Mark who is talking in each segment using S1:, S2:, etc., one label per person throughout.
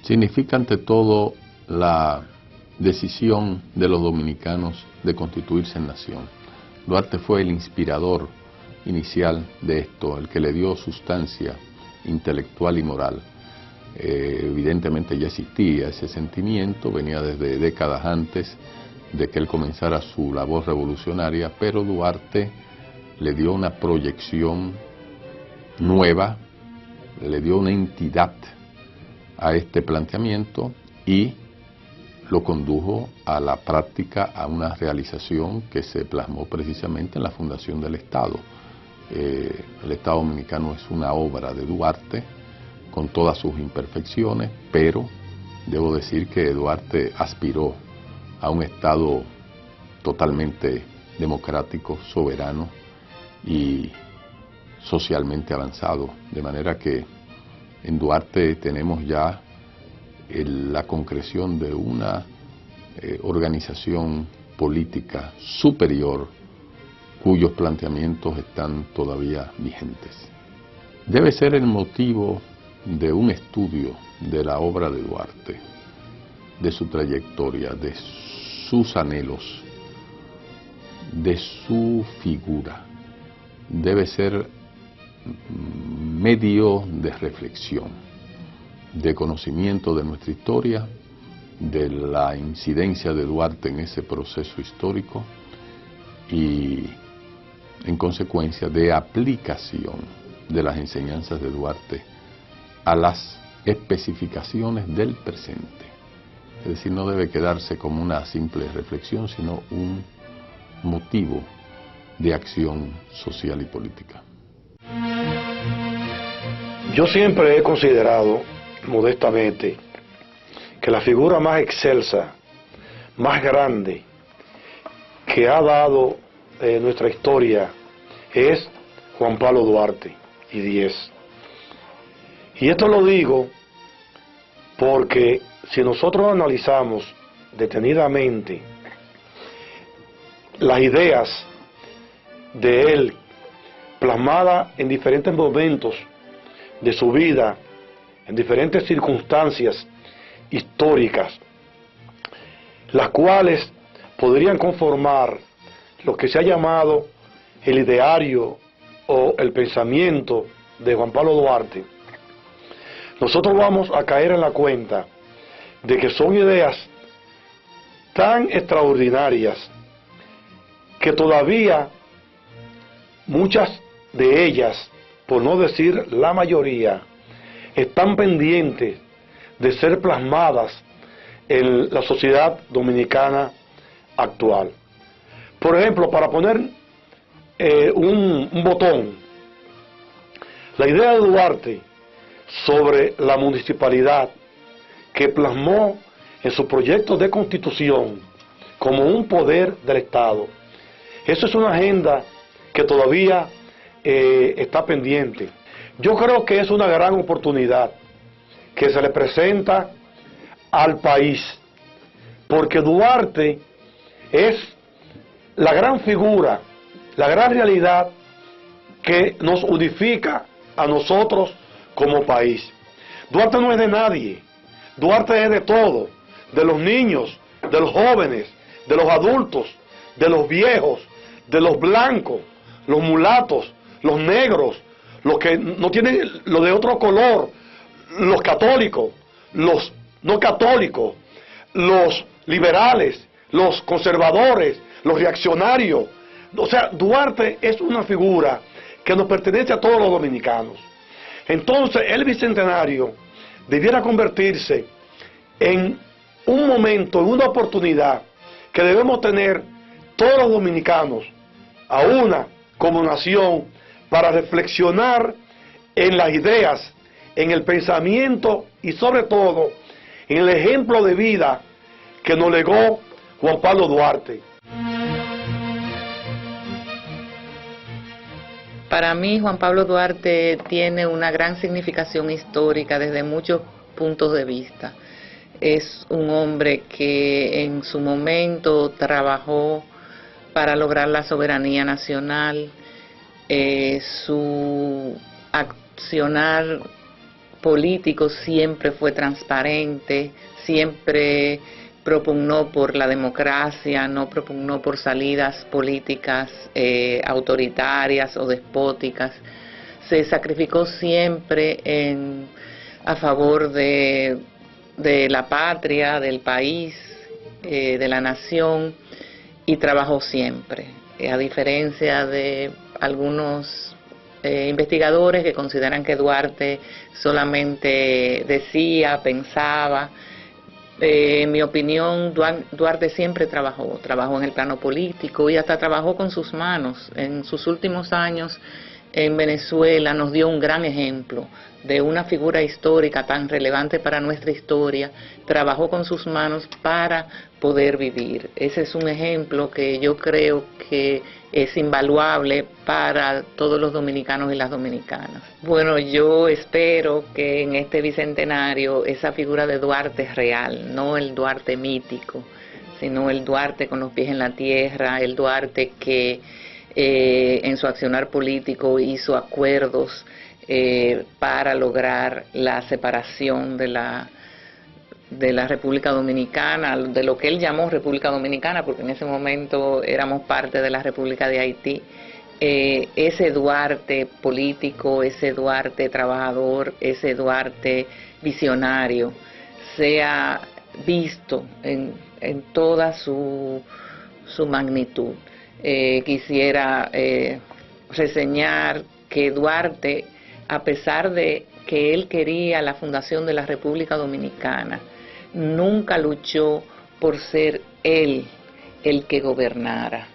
S1: Significa ante todo la decisión de los dominicanos de constituirse en nación. Duarte fue el inspirador inicial de esto, el que le dio sustancia intelectual y moral. Evidentemente ya existía ese sentimiento, venía desde décadas antes de que él comenzara su labor revolucionaria, pero Duarte le dio una proyección nueva, le dio una entidad a este planteamiento y lo condujo a la práctica, a una realización que se plasmó precisamente en la fundación del Estado. El Estado Dominicano es una obra de Duarte, con todas sus imperfecciones, pero debo decir que Duarte aspiró a un Estado totalmente democrático, soberano y socialmente avanzado, de manera que en Duarte tenemos ya la concreción de una organización política superior cuyos planteamientos están todavía vigentes. Debe ser el motivo de un estudio de la obra de Duarte, de su trayectoria, de sus anhelos, de su figura. Debe ser medio de reflexión, de conocimiento de nuestra historia, de la incidencia de Duarte en ese proceso histórico y, en consecuencia, de aplicación de las enseñanzas de Duarte a las especificaciones del presente. Es decir, no debe quedarse como una simple reflexión, sino un motivo de acción social y política.
S2: Yo siempre he considerado, modestamente, que la figura más excelsa, más grande, que ha dado nuestra historia es Juan Pablo Duarte y Díez. Y esto lo digo porque si nosotros analizamos detenidamente las ideas de él plasmadas en diferentes momentos de su vida, en diferentes circunstancias históricas, las cuales podrían conformar lo que se ha llamado el ideario o el pensamiento de Juan Pablo Duarte, nosotros vamos a caer en la cuenta de que son ideas tan extraordinarias que todavía muchas de ellas, por no decir la mayoría, están pendientes de ser plasmadas en la sociedad dominicana actual. Por ejemplo, para poner un botón, la idea de Duarte sobre la municipalidad que plasmó en su proyecto de constitución como un poder del Estado, eso es una agenda que todavía está pendiente. Yo creo que es una gran oportunidad que se le presenta al país, porque Duarte es la gran figura, la gran realidad que nos unifica a nosotros como país. Duarte no es de nadie, Duarte es de todo, de los niños, de los jóvenes, de los adultos, de los viejos, de los blancos, los mulatos, los negros, los que no tienen lo de otro color, los católicos, los no católicos, los liberales, los conservadores, los reaccionarios. O sea, Duarte es una figura que nos pertenece a todos los dominicanos. Entonces, el bicentenario debiera convertirse en un momento, en una oportunidad que debemos tener todos los dominicanos, a una como nación, para reflexionar en las ideas, en el pensamiento y sobre todo en el ejemplo de vida que nos legó Juan Pablo Duarte.
S3: Para mí, Juan Pablo Duarte tiene una gran significación histórica desde muchos puntos de vista. Es un hombre que en su momento trabajó para lograr la soberanía nacional. Su accionar político siempre fue transparente, siempre propugnó por la democracia, no propugnó por salidas políticas autoritarias o despóticas. Se sacrificó siempre a favor de la patria, del país, de la nación, y trabajó siempre. A diferencia de algunos investigadores que consideran que Duarte solamente decía, pensaba, en mi opinión, Duarte siempre trabajó en el plano político y hasta trabajó con sus manos. En sus últimos años en Venezuela nos dio un gran ejemplo de una figura histórica tan relevante para nuestra historia. Trabajó con sus manos para poder vivir. Ese es un ejemplo que yo creo que es invaluable para todos los dominicanos y las dominicanas. Bueno, yo espero que en este bicentenario esa figura de Duarte es real, no el Duarte mítico, sino el Duarte con los pies en la tierra, el Duarte que en su accionar político hizo acuerdos para lograr la separación de la República Dominicana, de lo que él llamó República Dominicana, porque en ese momento éramos parte de la República de Haití. Ese Duarte político, ese Duarte trabajador, ese Duarte visionario, sea visto en toda su magnitud. Quisiera reseñar que Duarte, a pesar de que él quería la fundación de la República Dominicana, nunca luchó por ser él el que gobernara.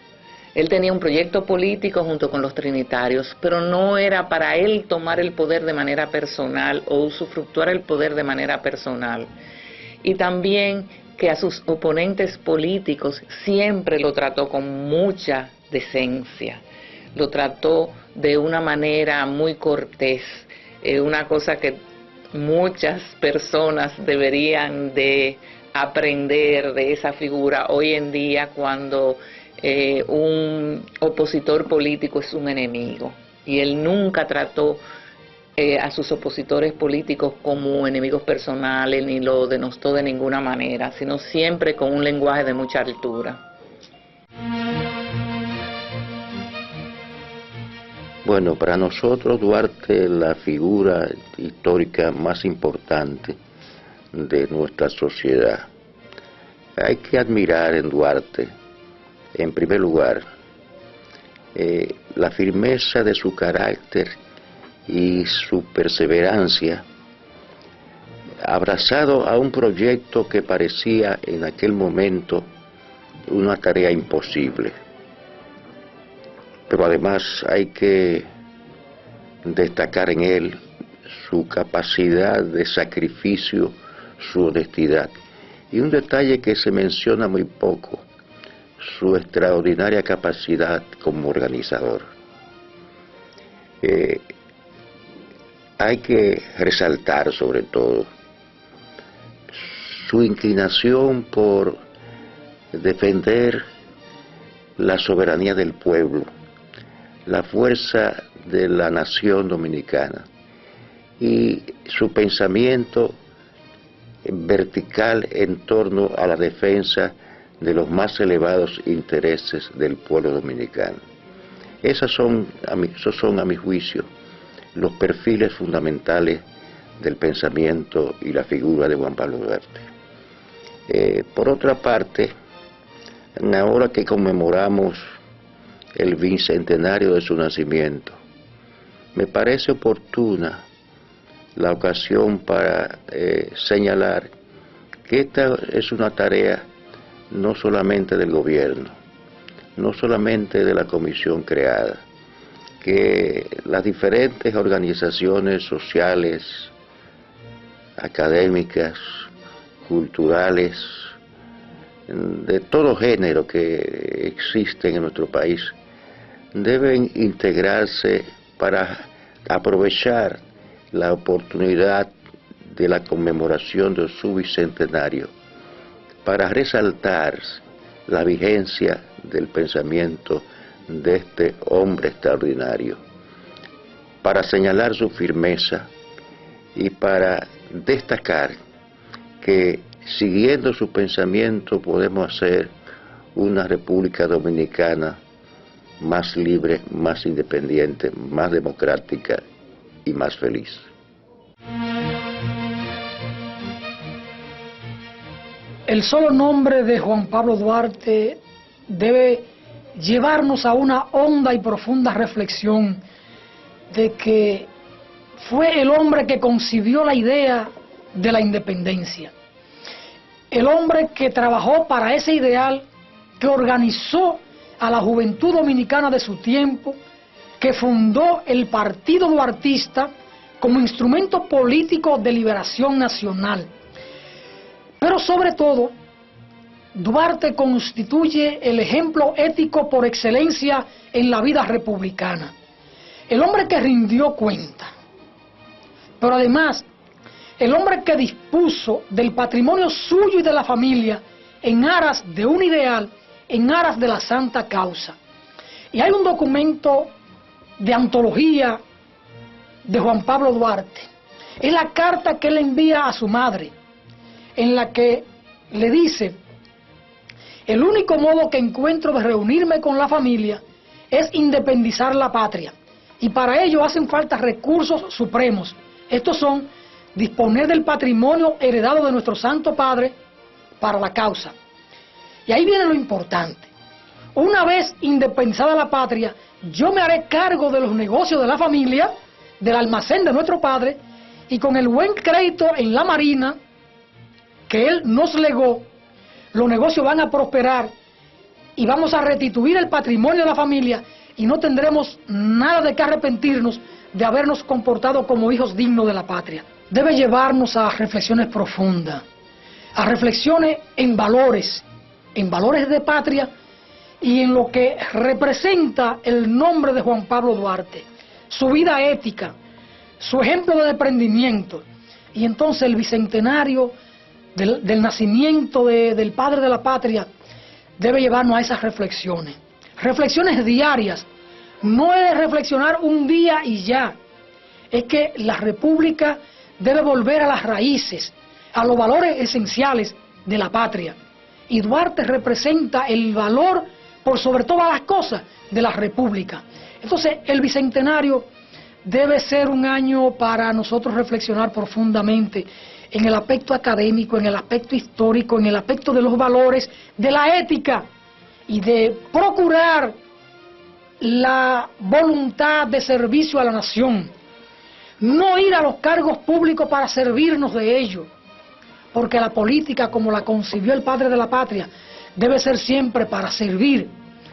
S3: Él tenía un proyecto político junto con los trinitarios, pero no era para él tomar el poder de manera personal o usufructuar el poder de manera personal. Y también que a sus oponentes políticos siempre lo trató con mucha decencia, lo trató de una manera muy cortés, una cosa que muchas personas deberían de aprender de esa figura hoy en día cuando un opositor político es un enemigo, y él nunca trató a sus opositores políticos como enemigos personales, ni lo denostó de ninguna manera, sino siempre con un lenguaje de mucha altura.
S4: Bueno, para nosotros Duarte es la figura histórica más importante de nuestra sociedad. Hay que admirar en Duarte, en primer lugar, la firmeza de su carácter y su perseverancia, abrazado a un proyecto que parecía en aquel momento una tarea imposible. Pero además hay que destacar en él su capacidad de sacrificio, su honestidad. Y un detalle que se menciona muy poco, su extraordinaria capacidad como organizador. Hay que resaltar sobre todo su inclinación por defender la soberanía del pueblo, la fuerza de la nación dominicana y su pensamiento vertical en torno a la defensa de los más elevados intereses del pueblo dominicano. Esos son a mi juicio los perfiles fundamentales del pensamiento y la figura de Juan Pablo Duarte. Por otra parte, ahora que conmemoramos el bicentenario de su nacimiento, me parece oportuna la ocasión para señalar que esta es una tarea no solamente del gobierno, no solamente de la comisión creada, que las diferentes organizaciones sociales, académicas, culturales, de todo género que existen en nuestro país, deben integrarse para aprovechar la oportunidad de la conmemoración de su bicentenario, para resaltar la vigencia del pensamiento de este hombre extraordinario, para señalar su firmeza y para destacar que siguiendo su pensamiento podemos hacer una República Dominicana más libre, más independiente, más democrática y más feliz.
S5: El solo nombre de Juan Pablo Duarte debe llevarnos a una honda y profunda reflexión de que fue el hombre que concibió la idea de la independencia, el hombre que trabajó para ese ideal, que organizó a la juventud dominicana de su tiempo, que fundó el Partido Duartista como instrumento político de liberación nacional. Pero sobre todo, Duarte constituye el ejemplo ético por excelencia en la vida republicana. El hombre que rindió cuenta, pero además, el hombre que dispuso del patrimonio suyo y de la familia en aras de un ideal, en aras de la santa causa. Y hay un documento de antología de Juan Pablo Duarte. Es la carta que él envía a su madre, en la que le dice: el único modo que encuentro de reunirme con la familia es independizar la patria, y para ello hacen falta recursos supremos. Estos son disponer del patrimonio heredado de nuestro Santo Padre para la causa. Y ahí viene lo importante. Una vez independizada la patria, yo me haré cargo de los negocios de la familia, del almacén de nuestro padre, y con el buen crédito en la Marina que él nos legó, los negocios van a prosperar y vamos a restituir el patrimonio de la familia y no tendremos nada de qué arrepentirnos de habernos comportado como hijos dignos de la patria. Debe llevarnos a reflexiones profundas, a reflexiones en valores de patria y en lo que representa el nombre de Juan Pablo Duarte, su vida ética, su ejemplo de desprendimiento. Y entonces el bicentenario del nacimiento del padre de la patria debe llevarnos a esas reflexiones. Reflexiones diarias. No es reflexionar un día y ya. Es que la república debe volver a las raíces, a los valores esenciales de la patria. Y Duarte representa el valor, por sobre todas las cosas, de la república. Entonces, el bicentenario debe ser un año para nosotros reflexionar profundamente en el aspecto académico, en el aspecto histórico, en el aspecto de los valores, de la ética y de procurar la voluntad de servicio a la nación. No ir a los cargos públicos para servirnos de ellos, porque la política, como la concibió el padre de la patria, debe ser siempre para servir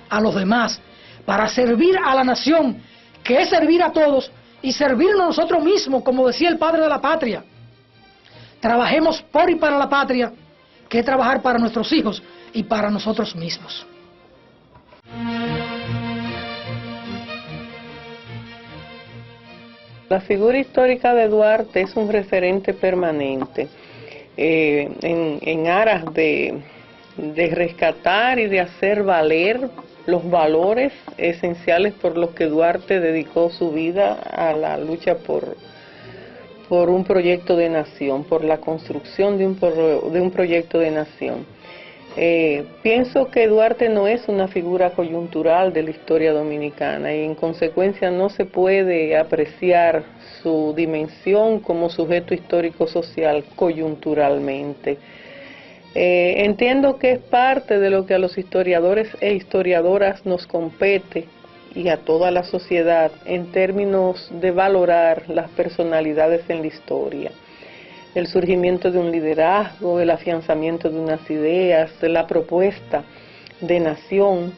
S5: a los demás, para servir a la nación, que es servir a todos y servirnos a nosotros mismos, como decía el padre de la patria. Trabajemos por y para la patria, que es trabajar para nuestros hijos y para nosotros mismos.
S3: La figura histórica de Duarte es un referente permanente en aras de rescatar y de hacer valer los valores esenciales por los que Duarte dedicó su vida a la lucha por un proyecto de nación, por la construcción de un proyecto de nación. Pienso que Duarte no es una figura coyuntural de la historia dominicana y en consecuencia no se puede apreciar su dimensión como sujeto histórico social coyunturalmente. Entiendo que es parte de lo que a los historiadores e historiadoras nos compete y a toda la sociedad en términos de valorar las personalidades en la historia. El surgimiento de un liderazgo, el afianzamiento de unas ideas, la propuesta de nación,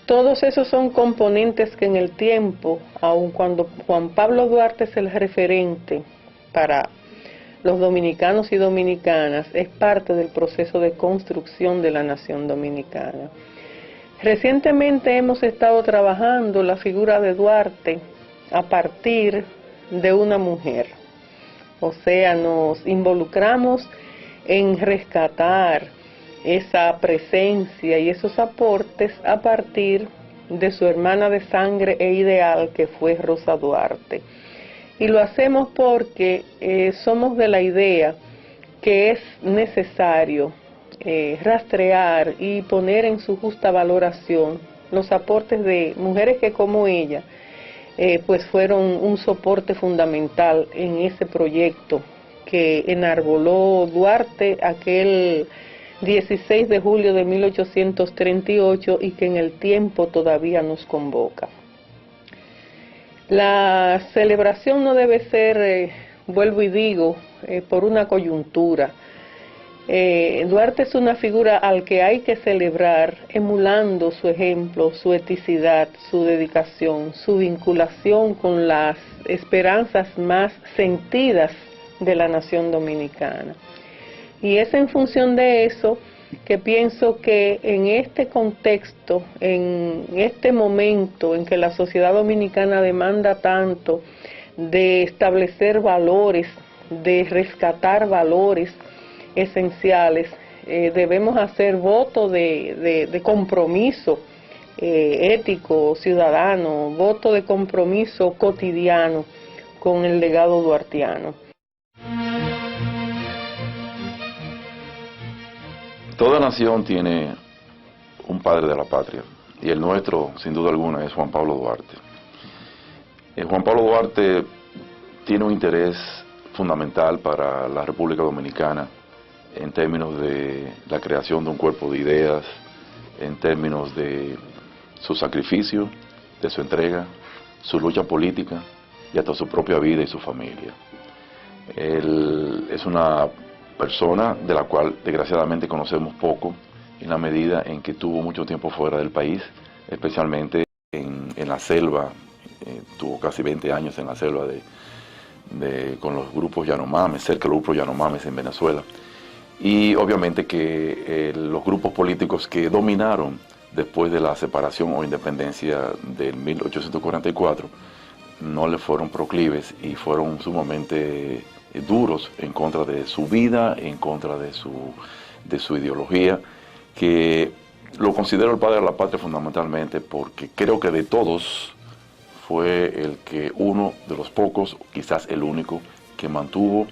S3: todos esos son componentes que en el tiempo, aun cuando Juan Pablo Duarte es el referente para los dominicanos y dominicanas, es parte del proceso de construcción de la nación dominicana. Recientemente hemos estado trabajando la figura de Duarte a partir de una mujer. O sea, nos involucramos en rescatar esa presencia y esos aportes a partir de su hermana de sangre e ideal que fue Rosa Duarte.
S6: Y lo hacemos porque somos de la idea que es necesario rastrear y poner en su justa valoración los aportes de mujeres que como ella pues fueron un soporte fundamental en ese proyecto que enarboló Duarte aquel 16 de julio de 1838 y que en el tiempo todavía nos convoca. La celebración no debe ser, vuelvo y digo, por una coyuntura. Duarte es una figura al que hay que celebrar emulando su ejemplo, su eticidad, su dedicación, su vinculación con las esperanzas más sentidas de la nación dominicana. Y es en función de eso que pienso que en este contexto, en este momento en que la sociedad dominicana demanda tanto de establecer valores, de rescatar valores esenciales, debemos hacer voto de compromiso ético, ciudadano, voto de compromiso cotidiano con el legado duartiano.
S7: Toda nación tiene un padre de la patria, y el nuestro, sin duda alguna, es Juan Pablo Duarte. Juan Pablo Duarte tiene un interés fundamental para la República Dominicana en términos de la creación de un cuerpo de ideas, en términos de su sacrificio, de su entrega, su lucha política y hasta su propia vida y su familia. Él es una persona de la cual desgraciadamente conocemos poco, en la medida en que tuvo mucho tiempo fuera del país, especialmente en la selva. Tuvo casi 20 años en la selva con los grupos Yanomamis, cerca de los grupos Yanomamis en Venezuela. Y obviamente que los grupos políticos que dominaron después de la separación o independencia del 1844 no le fueron proclives y fueron sumamente duros en contra de su vida, en contra de su ideología, que lo considero el padre de la patria fundamentalmente porque creo que de todos fue el que uno de los pocos, quizás el único, que mantuvo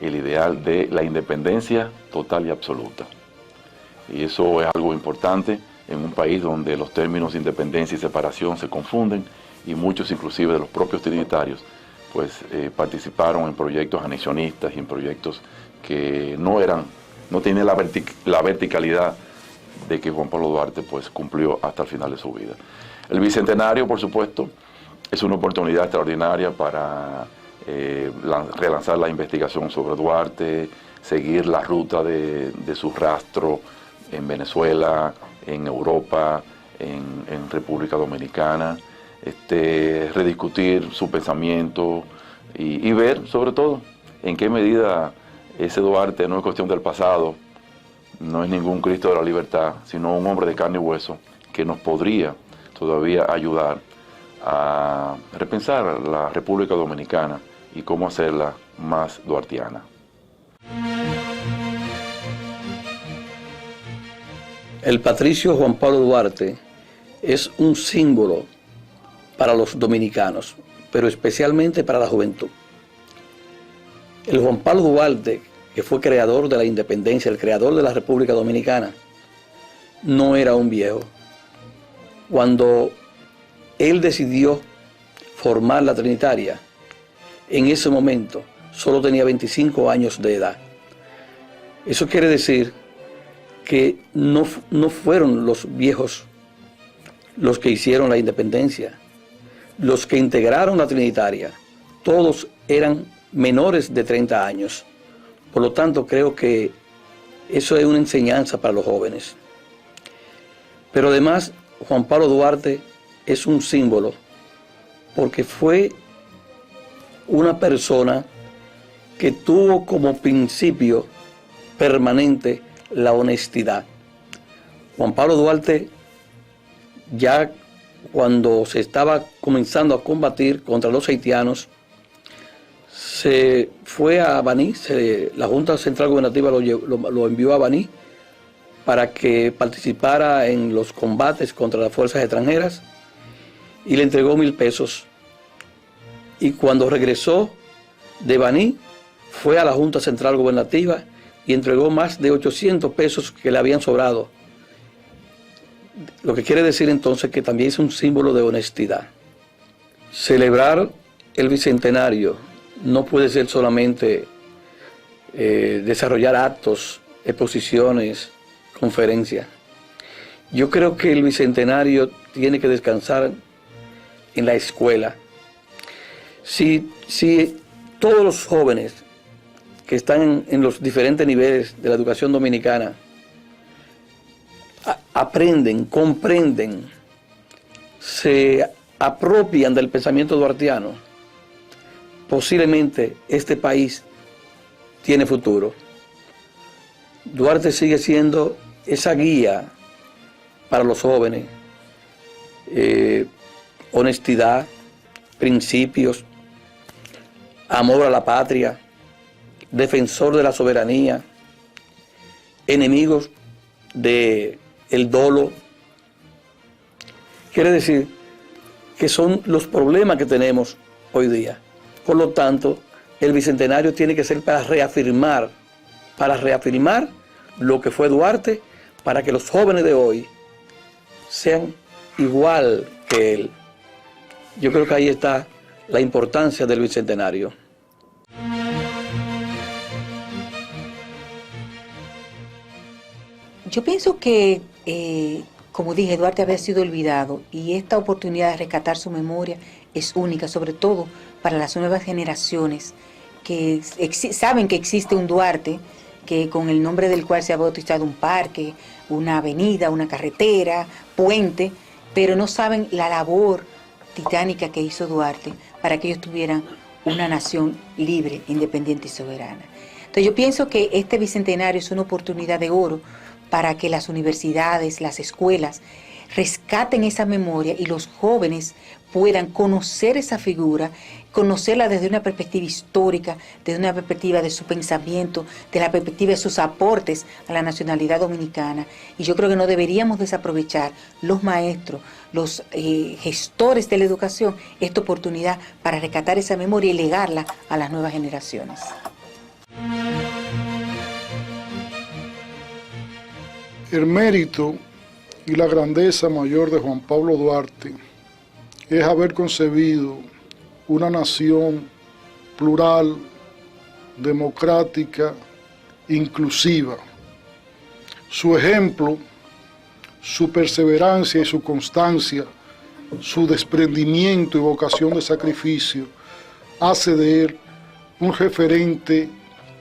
S7: el ideal de la independencia total y absoluta. Y eso es algo importante en un país donde los términos independencia y separación se confunden y muchos inclusive de los propios trinitarios pues participaron en proyectos anexionistas y en proyectos que no tenían la verticalidad de que Juan Pablo Duarte pues cumplió hasta el final de su vida. El bicentenario, por supuesto, es una oportunidad extraordinaria para relanzar la investigación sobre Duarte, seguir la ruta de su rastro en Venezuela, en Europa, en República Dominicana, rediscutir su pensamiento y ver, sobre todo, en qué medida ese Duarte no es cuestión del pasado, no es ningún Cristo de la libertad, sino un hombre de carne y hueso que nos podría todavía ayudar a repensar la República Dominicana y cómo hacerla más duartiana.
S8: El patricio Juan Pablo Duarte es un símbolo para los dominicanos, pero especialmente para la juventud. El Juan Pablo Duarte, que fue creador de la independencia, el creador de la República Dominicana, no era un viejo. Cuando él decidió formar la Trinitaria, en ese momento solo tenía 25 años de edad. Eso quiere decir que no fueron los viejos los que hicieron la independencia. Los que integraron la Trinitaria, todos eran menores de 30 años. Por lo tanto, creo que eso es una enseñanza para los jóvenes. Pero además, Juan Pablo Duarte es un símbolo porque fue una persona que tuvo como principio permanente la honestidad. Juan Pablo Duarte, ya cuando se estaba comenzando a combatir contra los haitianos, se fue a Baní, la Junta Central Gubernativa lo envió a Baní para que participara en los combates contra las fuerzas extranjeras y le entregó 1000 pesos y cuando regresó de Baní, fue a la Junta Central Gubernativa y entregó más de 800 pesos que le habían sobrado. Lo que quiere decir entonces que también es un símbolo de honestidad. Celebrar el Bicentenario no puede ser solamente desarrollar actos, exposiciones, conferencias. Yo creo que el Bicentenario tiene que descansar en la escuela. Si todos los jóvenes que están en los diferentes niveles de la educación dominicana aprenden, comprenden, se apropian del pensamiento duartiano, posiblemente este país tiene futuro. Duarte sigue siendo esa guía para los jóvenes, honestidad, principios, amor a la patria, defensor de la soberanía, enemigos del dolo. Quiere decir que son los problemas que tenemos hoy día. Por lo tanto, el Bicentenario tiene que ser para reafirmar lo que fue Duarte, para que los jóvenes de hoy sean igual que él. Yo creo que ahí está la importancia del Bicentenario.
S9: Yo pienso que, como dije, Duarte había sido olvidado y esta oportunidad de rescatar su memoria es única, sobre todo para las nuevas generaciones que saben que existe un Duarte, que con el nombre del cual se ha bautizado un parque, una avenida, una carretera, puente, pero no saben la labor titánica que hizo Duarte para que ellos tuvieran una nación libre, independiente y soberana. Entonces yo pienso que este Bicentenario es una oportunidad de oro para que las universidades, las escuelas rescaten esa memoria y los jóvenes puedan conocer esa figura, conocerla desde una perspectiva histórica, desde una perspectiva de su pensamiento, de la perspectiva de sus aportes a la nacionalidad dominicana. Y yo creo que no deberíamos desaprovechar los maestros, los gestores de la educación, esta oportunidad para rescatar esa memoria y legarla a las nuevas generaciones.
S10: El mérito y la grandeza mayor de Juan Pablo Duarte es haber concebido una nación plural, democrática, inclusiva. Su ejemplo, su perseverancia y su constancia, su desprendimiento y vocación de sacrificio, hace de él un referente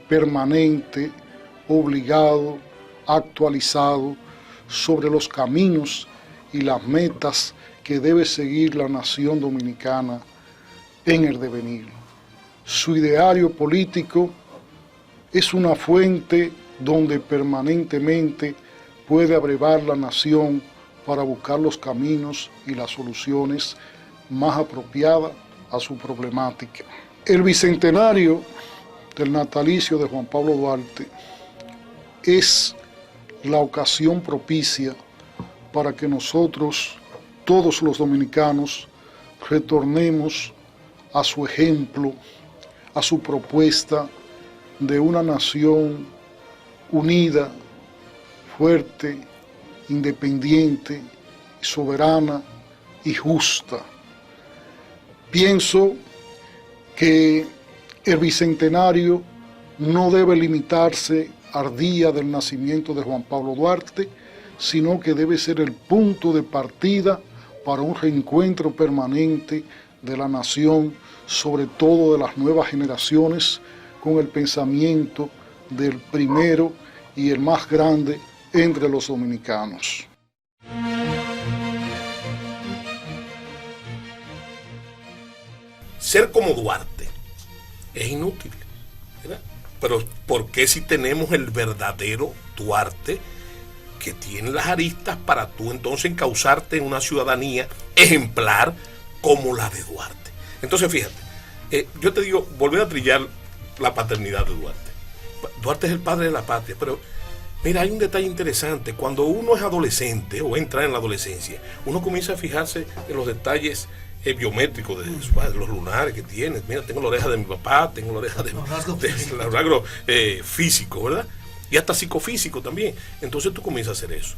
S10: permanente, obligado, actualizado sobre los caminos y las metas que debe seguir la nación dominicana en el devenir. Su ideario político es una fuente donde permanentemente puede abrevar la nación para buscar los caminos y las soluciones más apropiadas a su problemática. El bicentenario del natalicio de Juan Pablo Duarte es la ocasión propicia para que nosotros, todos los dominicanos, retornemos a su ejemplo, a su propuesta de una nación unida, fuerte, independiente, soberana y justa. Pienso que el bicentenario no debe limitarse al día del nacimiento de Juan Pablo Duarte, sino que debe ser el punto de partida para un reencuentro permanente de la nación, sobre todo de las nuevas generaciones, con el pensamiento del primero y el más grande entre los dominicanos.
S11: Ser como Duarte es inútil, ¿verdad? Pero ¿por qué si tenemos el verdadero Duarte que tiene las aristas para tú entonces encauzarte en una ciudadanía ejemplar como la de Duarte? Entonces fíjate, yo te digo, volver a trillar la paternidad de Duarte. Duarte es el padre de la patria, pero mira, hay un detalle interesante. Cuando uno es adolescente o entra en la adolescencia, uno comienza a fijarse en los detalles biométrico de los lunares que tienes. Mira, tengo la oreja de mi papá, tengo la oreja de los rasgos físicos, ¿verdad? Y hasta psicofísico también. Entonces tú comienzas a hacer eso.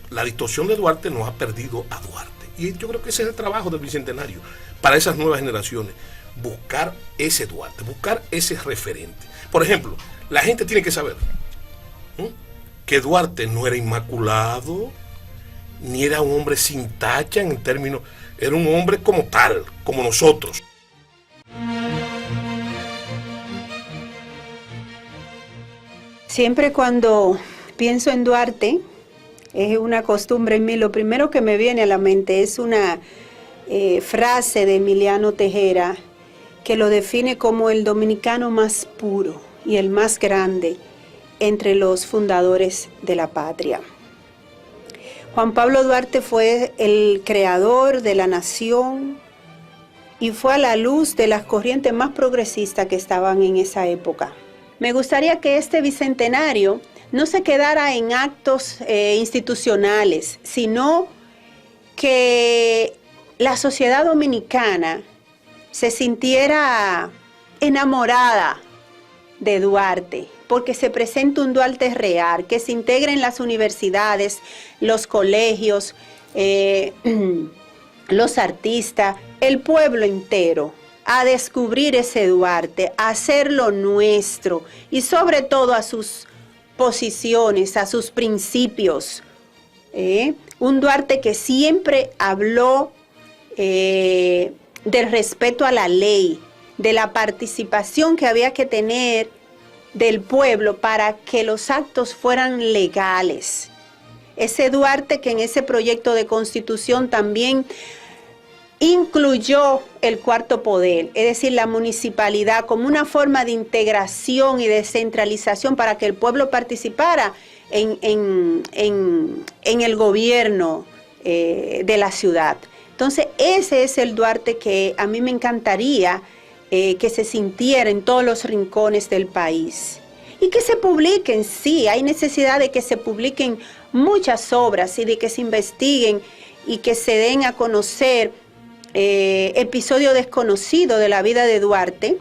S11: La distorsión de Duarte nos ha perdido a Duarte. Y yo creo que ese es el trabajo del Bicentenario para esas nuevas generaciones. Buscar ese Duarte, buscar ese referente. Por ejemplo, la gente tiene que saber que Duarte no era inmaculado, ni era un hombre sin tacha en términos, era un hombre como tal, como nosotros.
S12: Siempre cuando pienso en Duarte, es una costumbre en mí, lo primero que me viene a la mente es una frase de Emiliano Tejera que lo define como el dominicano más puro y el más grande entre los fundadores de la patria. Juan Pablo Duarte fue el creador de la nación y fue a la luz de las corrientes más progresistas que estaban en esa época. Me gustaría que este bicentenario no se quedara en actos institucionales, sino que la sociedad dominicana se sintiera enamorada de Duarte, porque se presenta un Duarte real, que se integre en las universidades, los colegios, los artistas, el pueblo entero, a descubrir ese Duarte, a hacerlo nuestro y sobre todo a sus posiciones, a sus principios. Un Duarte que siempre habló del respeto a la ley, de la participación que había que tener del pueblo para que los actos fueran legales. Ese Duarte que en ese proyecto de constitución también incluyó el cuarto poder, es decir, la municipalidad como una forma de integración y descentralización para que el pueblo participara en el gobierno de la ciudad. Entonces, ese es el Duarte que a mí me encantaría que se sintiera en todos los rincones del país. Y que se publiquen, sí, hay necesidad de que se publiquen muchas obras y de que se investiguen y que se den a conocer episodios desconocidos de la vida de Duarte.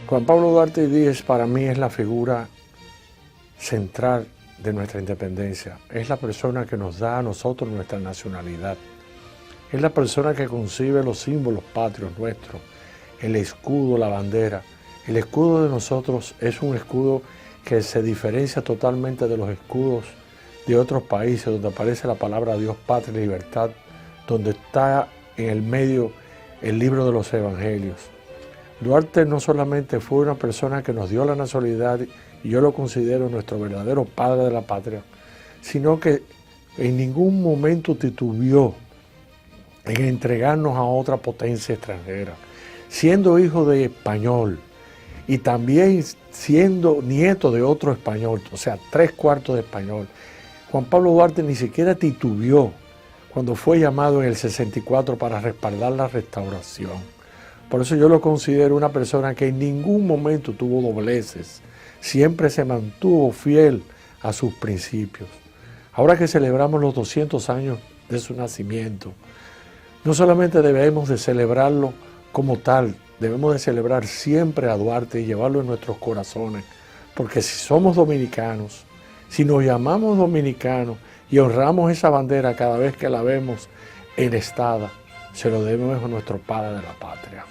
S13: Juan Pablo Duarte Díez para mí es la figura central de nuestra independencia. Es la persona que nos da a nosotros nuestra nacionalidad. Es la persona que concibe los símbolos patrios nuestros, el escudo, la bandera. El escudo de nosotros es un escudo que se diferencia totalmente de los escudos de otros países, donde aparece la palabra Dios, patria y libertad, donde está en el medio el libro de los evangelios. Duarte no solamente fue una persona que nos dio la nacionalidad, y yo lo considero nuestro verdadero padre de la patria, sino que en ningún momento titubeó en entregarnos a otra potencia extranjera, siendo hijo de español y también siendo nieto de otro español, o sea, 3/4 de español. Juan Pablo Duarte ni siquiera titubeó cuando fue llamado en el 64 para respaldar la restauración. Por eso yo lo considero una persona que en ningún momento tuvo dobleces, siempre se mantuvo fiel a sus principios. Ahora que celebramos los 200 años de su nacimiento, no solamente debemos de celebrarlo como tal, debemos de celebrar siempre a Duarte y llevarlo en nuestros corazones, porque si somos dominicanos, si nos llamamos dominicanos y honramos esa bandera cada vez que la vemos enlistada, se lo debemos a nuestro padre de la patria.